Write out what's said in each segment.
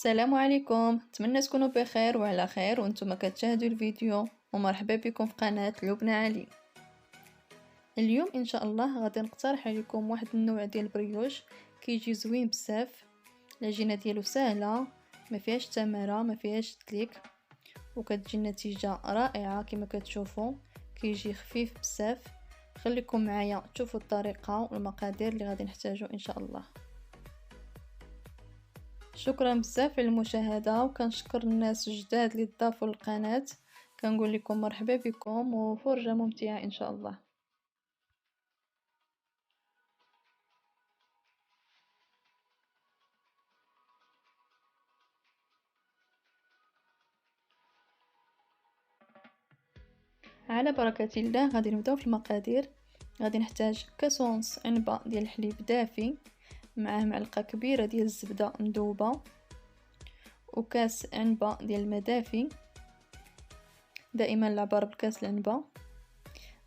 السلام عليكم، نتمنى تكونوا بخير وعلى خير وانتم كتشاهدوا الفيديو. ومرحبا بكم في قناة لبنى علي. اليوم ان شاء الله غادي نقترح عليكم واحد النوع ديال البريوش كيجي زوين بزاف. العجينه ديالو سهله، ما فيهاش تماره، ما فيهاش تليك، وكتجي النتيجه رائعه كما كتشوفوا. كيجي خفيف بزاف. خليكم معايا تشوفوا الطريقه والمقادير اللي غادي نحتاجو ان شاء الله. شكرا بزاف على المشاهده، وكنشكر الناس الجداد اللي ضافوا للقناه. كنقول لكم مرحبا بكم وفرجه ممتعه ان شاء الله. على بركه الله غادي نبداو في المقادير. غادي نحتاج كاس ونص عنبه ديال الحليب دافي، معاه معلقه كبيره ديال الزبده مذوبه، وكاس عنبه ديال الماء دافي. دائما العبار بكاس العنبه.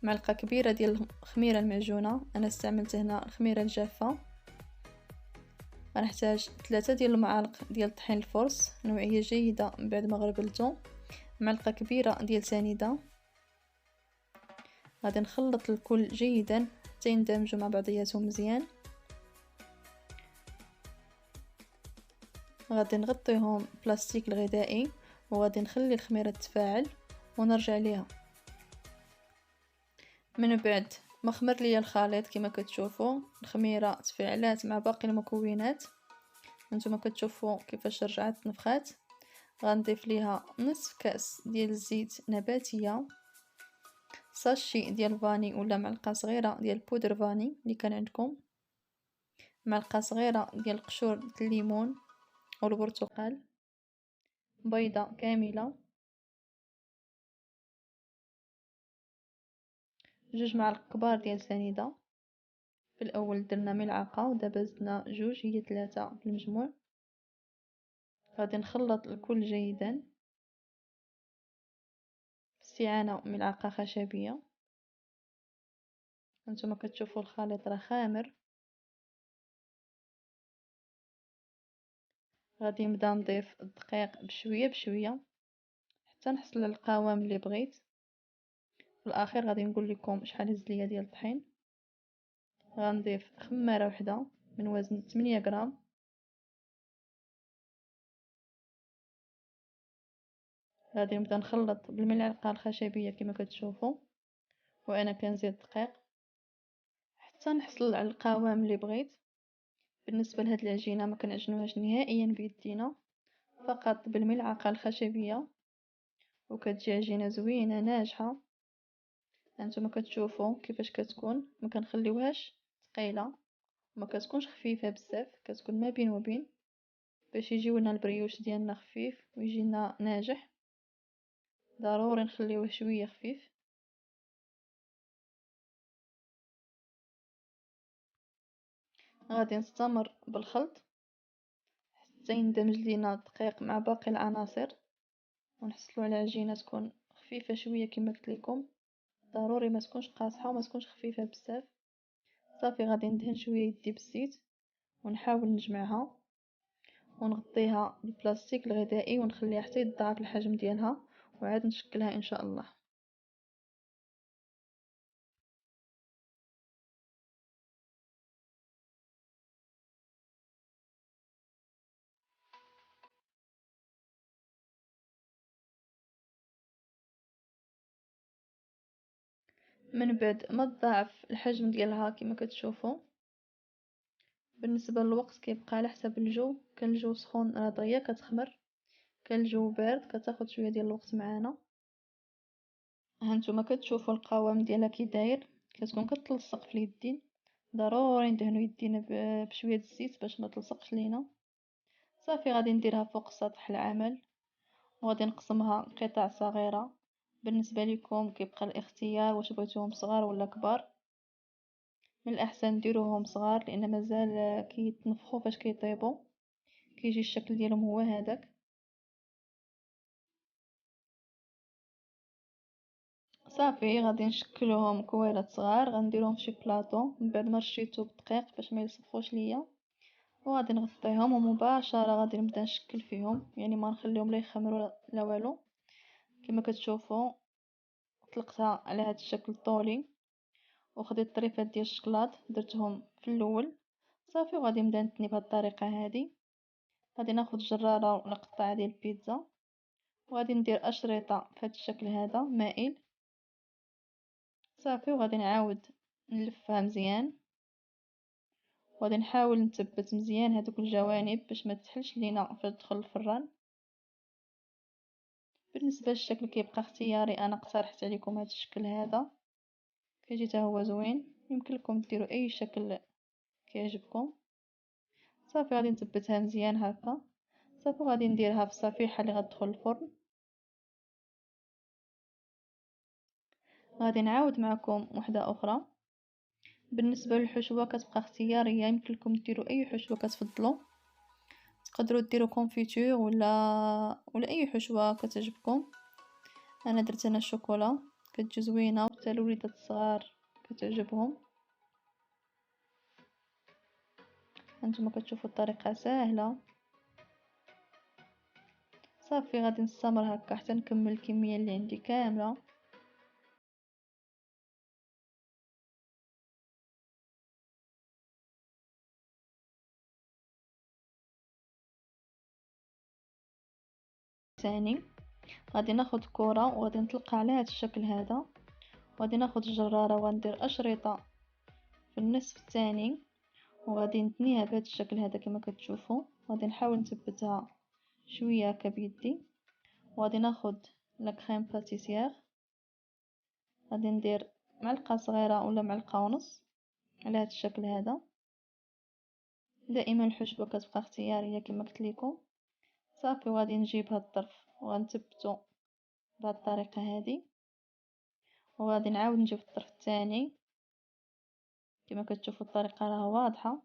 معلقه كبيره ديال الخميره المعجونه، انا استعملت هنا الخميره الجافه. غنحتاج 3 ديال المعالق ديال طحين الفرص نوعيه جيده من بعد ما غربلته. معلقه كبيره ديال سنيده. غادي نخلط الكل جيدا حتى يندمجوا مع بعضياتهم مزيان. غادي نغطيهم بلاستيك الغذائي، وغادي نخلي الخميره تتفاعل ونرجع ليها. من بعد ما خمر ليا الخليط كما كتشوفوا، الخميره تفاعلات مع باقي المكونات. هانتوما كتشوفوا كيفاش رجعت نفخات. غنضيف ليها نصف كاس ديال الزيت نباتيه، ساشي ديال فاني ولا معلقه صغيره ديال بودر فاني اللي كان عندكم، معلقه صغيره ديال قشور الليمون او البرتقال، بيضه كامله، 2 معالق كبار ديال سنيده. في الاول درنا ملعقه ودابا زدنا 2 هي 3 في المجموع. غادي نخلط الكل جيدا باستعانه ملعقه خشبيه. هانتوما كتشوفوا الخليط راه خامر. غادي نبدا نضيف الدقيق بشويه بشويه حتى نحصل على القوام اللي بغيت. في الاخير غادي نقول لكم شحال هز ليا ديال الطحين. غنضيف خماره وحده من وزن 8 غرام. غادي نبدا نخلط بالملعقه الخشبيه كما كتشوفوا، وانا كنزيد الدقيق حتى نحصل على القوام اللي بغيت. بالنسبه لهاد العجينه ما كنعجنوهاش نهائيا بيدينا، فقط بالملعقه الخشبيه، وكتجي عجينه زوينه ناجحه. هانتوما كتشوفوا كيفاش كتكون، ما كنخليوهاش ثقيله وما كتكونش خفيفه بزاف، كتكون ما بين وبين باش يجيونا البريوش ديالنا خفيف ويجينا ناجح. ضروري نخليوه شويه خفيف. غادي نستمر بالخلط حتى يندمج لينا الدقيق مع باقي العناصر ونحصلوا على عجينه تكون خفيفه شويه كما قلت لكم. ضروري ما تكونش قاصحه وما تكونش خفيفه بزاف. صافي غادي ندهن شويه يدي بالزيت ونحاول نجمعها ونغطيها بالبلاستيك الغذائي ونخليها حتى يتضاعف الحجم ديالها، وعاد نشكلها ان شاء الله. من بعد ما تضاعف الحجم ديالها كما كتشوفوا، بالنسبه للوقت كيبقى على حسب الجو. كان الجو سخون راه دغيا كتخمر، كان الجو بارد كتاخد شويه ديال الوقت معانا. هانتوما كتشوفوا القوام ديالها كي داير، كتكون كتلصق في اليدين. ضروري ندهنوا يدينا بشويه الزيت باش ما تلصقش لينا. صافي غادي نديرها فوق سطح العمل وغادي نقسمها قطع صغيره. بالنسبه لكم كيبقى الاختيار واش بغيتوهم صغار ولا كبار. من الاحسن ديروهم صغار لان مازال كيتنفخوا فاش كيطيبوا، كيجي الشكل ديالهم هو هذاك. صافي غادي نشكلوهم كويرات صغار، غنديرهم في شي بلاطو من بعد ما رشيتو بالدقيق باش ما يلصقوش ليا. وغادي نغطيهم ومباشرة غادي نبدا نشكل فيهم، يعني ما نخليهم لا يخمروا لا والو. كما كتشوفوا طلقتها على هذا الشكل طولي، وخديت طريفات ديال الشكلاط درتهم في الاول صافي، وغادي نبدا نتني بهذه الطريقه هذه. غادي ناخذ جراره ونقطع ديال البيتزا، وغادي ندير اشرطه في هذا الشكل هذا مائل صافي، وغادي نعاود نلفها مزيان، وغادي نحاول نثبت مزيان هذوك الجوانب باش ما تحلش لينا فاش تدخل الفران. بالنسبه للشكل كيبقى اختياري، انا اقترحت عليكم هذا الشكل هذا، كيجي حتى هو زوين. يمكن لكم ديروا اي شكل كيعجبكم. صافي غادي نثبتها مزيان هكا صافي، وغادي نديرها في الصفيحه اللي غتدخل الفرن. غادي نعاود معكم وحده اخرى. بالنسبه للحشوه كتبقى اختياريه، يمكن لكم ديروا اي حشوه كتفضلوا، تقدروا ديروا كونفيتور ولا اي حشوه كتعجبكم. انا درت الشوكولا، كتجي زوينه حتى الوليدات الصغار كتعجبهم. هانتوما كتشوفوا الطريقه سهله. صافي غادي نستمر هكا حتى نكمل الكميه اللي عندي كامله. ثاني غادي ناخد كرة وغادي نطلقها على هذا الشكل هذا، وغادي ناخد الجرارة وغندير أشرطة في النصف الثاني، وغادي نتنيها بهذا الشكل هذا كما كتشوفوا. غادي نحاول نثبتها شويه هكا بيدي، وغادي ناخد لا كريم باتيسير، غادي ندير معلقه صغيره ولا معلقه ونص على هذا الشكل هذا. دائما الحشوه كتبقى اختياريه كما قلت لكم. صافي وغادي نجيب هاد الطرف وغنثبتو بهذه الطريقه هذه، وغادي نعاود نجيب الطرف الثاني. كما كتشوفوا الطريقه راه واضحه،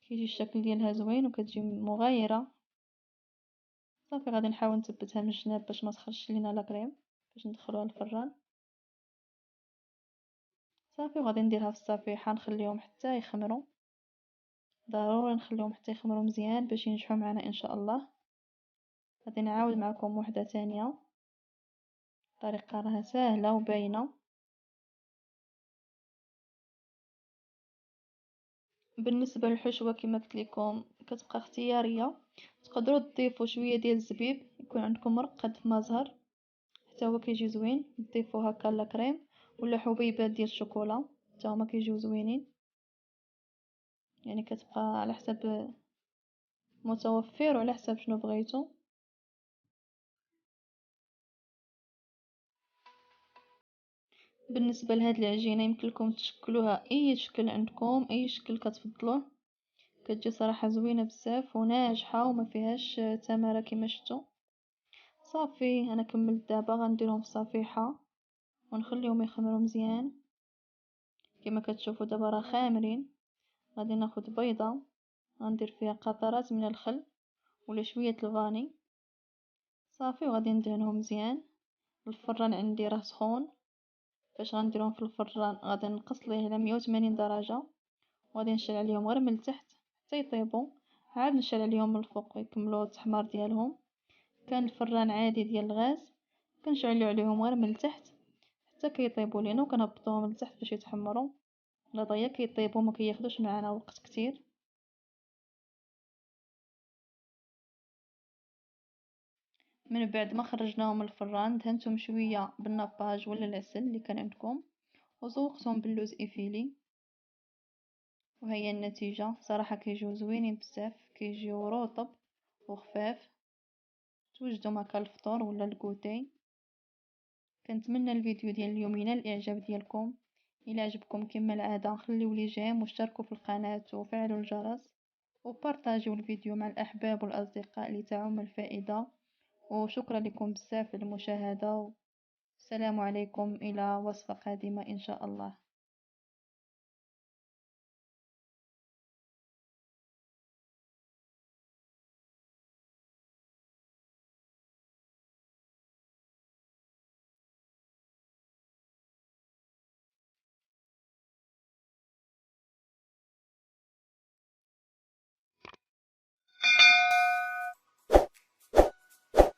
كيجي الشكل ديالها زوين وكتجي مغايره. صافي غادي نحاول نثبتها من الجناب باش ما تخرجش لينا لا كريم باش ندخلوها الفران. صافي وغادي نديرها في الصفيحه نخليهم حتى يخمروا، ضروري نخليهم حتى يخمروا مزيان باش ينجحوا معنا ان شاء الله. غادي نعاود معكم وحده ثانيه، الطريقه راها سهله وباينه. بالنسبه للحشوه كما قلت لكم كتبقى اختياريه، تقدروا تضيفوا شويه ديال الزبيب، يكون عندكم مرقد ما زهر حتى هو كيجي زوين. تضيفوا هكا لا كريم ولا حبيبات ديال الشوكولا حتى هما كيجيو زوينين، يعني كتبقى على حسب متوفر وعلى حسب شنو بغيتو. بالنسبه لهاد العجينه يمكن لكم تشكلوها اي شكل عندكم، اي شكل كتفضلوه، كتجي صراحه زوينه بزاف وناجحه وما فيهاش تماره كما شفتوا. صافي انا كملت دابا غنديرهم في صفيحه ونخليهم يخمروا مزيان. كما كتشوفوا دابا راه خامرين. غادي ناخذ بيضه، غندير فيها قطرات من الخل ولا شويه الفاني صافي، وغادي ندهنهم مزيان. الفران عندي راه سخون، فاش غنديرهم في الفران غادي نقص ليه على 180 درجه، وغادي نشعل عليهم غير من التحت حتى يطيبوا، عاد نشعل عليهم من الفوق يكملوا التحمار ديالهم. كان الفران عادي ديال الغاز كنشعلوا عليهم غير من التحت حتى كيطيبوا لينا، وكنهبطوهم من التحت باش يتحمروا. لا ضيا كيطيبوا ما كياخذوش معنا وقت كتير. من بعد ما خرجناهم من الفران دهنتهم شويه بالناباج ولا العسل اللي كان عندكم، وزوقتهم باللوز ايفيلي. وهي النتيجة صراحة كيجيو زوينين بزاف، كيجيو رطب وخفاف، توجدهم هكا الفطور ولا الكوتي. كنتمنى الفيديو ديال اليوم ينال الاعجاب ديالكم. الى عجبكم كما العاده خليو لي جيم واشتركوا في القناه وفعلوا الجرس وبارطاجيو الفيديو مع الاحباب والاصدقاء لتعم الفائده. وشكرا لكم بزاف للمشاهده. السلام عليكم، الى وصفه قادمه ان شاء الله.